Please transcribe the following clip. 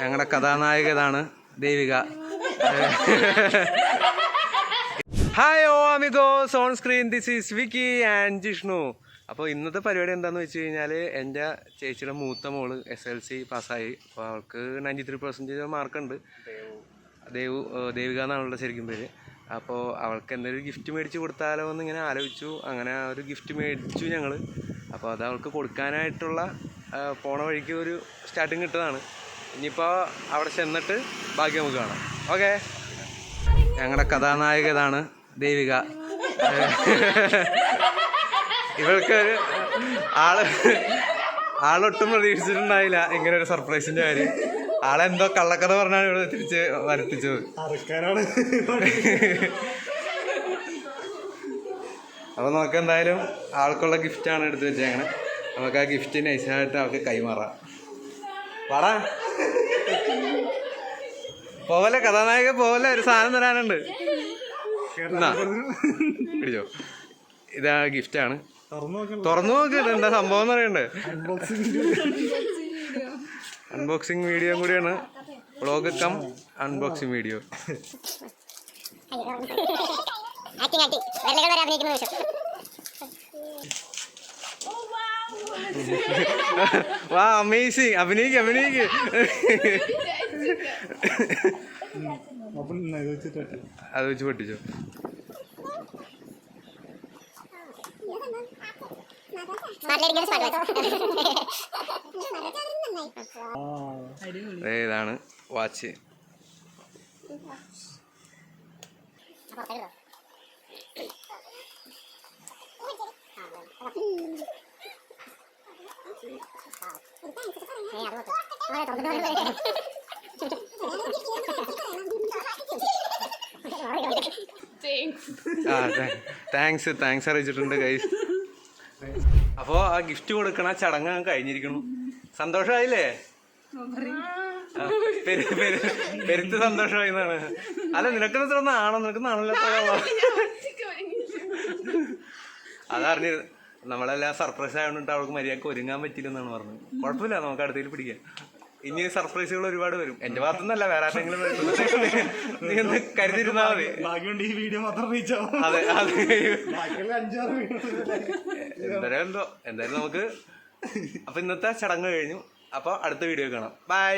ഞങ്ങളുടെ കഥാനായിക ഇതാണ് Devika. Hi oh amigos on screen, this is Vicky and Jishnu. അപ്പോൾ ഇന്നത്തെ പരിപാടി എന്താണെന്ന് വെച്ച് കഴിഞ്ഞാൽ എൻ്റെ ചേച്ചിയുടെ മൂത്ത മോള് SLC പാസ്സായി. അപ്പോൾ അവൾക്ക് 93% മാർക്കുണ്ട്. ദേവിക എന്നാണുള്ള ശരിക്കും പേര്. അപ്പോൾ അവൾക്ക് എന്തെങ്കിലും ഗിഫ്റ്റ് മേടിച്ച് കൊടുത്താലോ എന്ന് ഇങ്ങനെ ആലോചിച്ചു. അങ്ങനെ ഒരു ഗിഫ്റ്റ് മേടിച്ചു ഞങ്ങൾ. അപ്പോൾ അത് അവൾക്ക് കൊടുക്കാനായിട്ടുള്ള പോണ വഴിക്ക് ഒരു സ്റ്റാർട്ടിങ് കിട്ടതാണ്. ഇനിയിപ്പോൾ അവിടെ ചെന്നിട്ട് ബാക്കി നമുക്ക് കാണാം. ഓക്കെ. ഞങ്ങളുടെ കഥാനായിക ഇതാണ് ദേവിക. ഇവൾക്ക് ആളൊട്ടും പ്രതീക്ഷിച്ചിട്ടുണ്ടായില്ല ഇങ്ങനെ ഒരു സർപ്രൈസിന്റെ കാര്യം. ആളെന്തോ കള്ളക്കഥ പറഞ്ഞാണ് ഇവിടെ തിരിച്ച് വരുത്തിച്ചത്. അപ്പൊ നമുക്ക് എന്തായാലും ആൾക്കുള്ള ഗിഫ്റ്റാണ് എടുത്ത് വെച്ചേങ്ങനെ. നമുക്ക് ആ ഗിഫ്റ്റ് നൈസായിട്ട് അവൾക്ക് കൈമാറാം. പാടാ പോലെ കഥാനായിക പോലെ ഒരു സാധനം തരാനുണ്ട്. പിടിച്ചോ, ഇതാ ഗിഫ്റ്റാണ്. തുറന്നു നോക്ക്, എന്താ സംഭവം എന്ന് പറയണ്ടേ. അൺബോക്സിങ് വീഡിയോ കൂടിയാണ്. Vlog cum unboxing video. വാ, അമേസിങ്. അഭിനയിക്ക്. അത് വെച്ച് പൊട്ടിച്ചോ. ഇതാണ് വാച്ച്. താങ്ക്സ് അറിയിച്ചിട്ടുണ്ട് ഗൈസ്. അപ്പോൾ ആ ഗിഫ്റ്റ് കൊടുക്കണ ചടങ്ങ് കഴിഞ്ഞിരിക്കണു. സന്തോഷമായില്ലേ? പെരുത്ത് സന്തോഷമായി എന്നാണ്. അല്ല, നിനക്ക് ആണോ? നിനക്ക് നാണല്ലോ. അതറിഞ്ഞിരുന്നു. നമ്മളെല്ലാം സർപ്രൈസ് ആയതുകൊണ്ടിട്ട് അവൾക്ക് മര്യാദക്ക് ഒരുങ്ങാൻ പറ്റില്ലെന്നാണ് പറഞ്ഞത്. കുഴപ്പമില്ല, നമുക്ക് അടുത്തേക്ക് പിടിക്കാം. ഇനി സർപ്രൈസുകൾ ഒരുപാട് വരും. എന്റെ ഭാഗത്തുനിന്നല്ല, വേറെ ആരെങ്കിലും നീ ഒന്ന് കരുതിയിരുന്നാ മതി. അതെ എന്തായാലും നമുക്ക്. അപ്പൊ ഇന്നത്തെ ചടങ്ങ് കഴിഞ്ഞു. അപ്പൊ അടുത്ത വീഡിയോ കാണാം. ബൈ.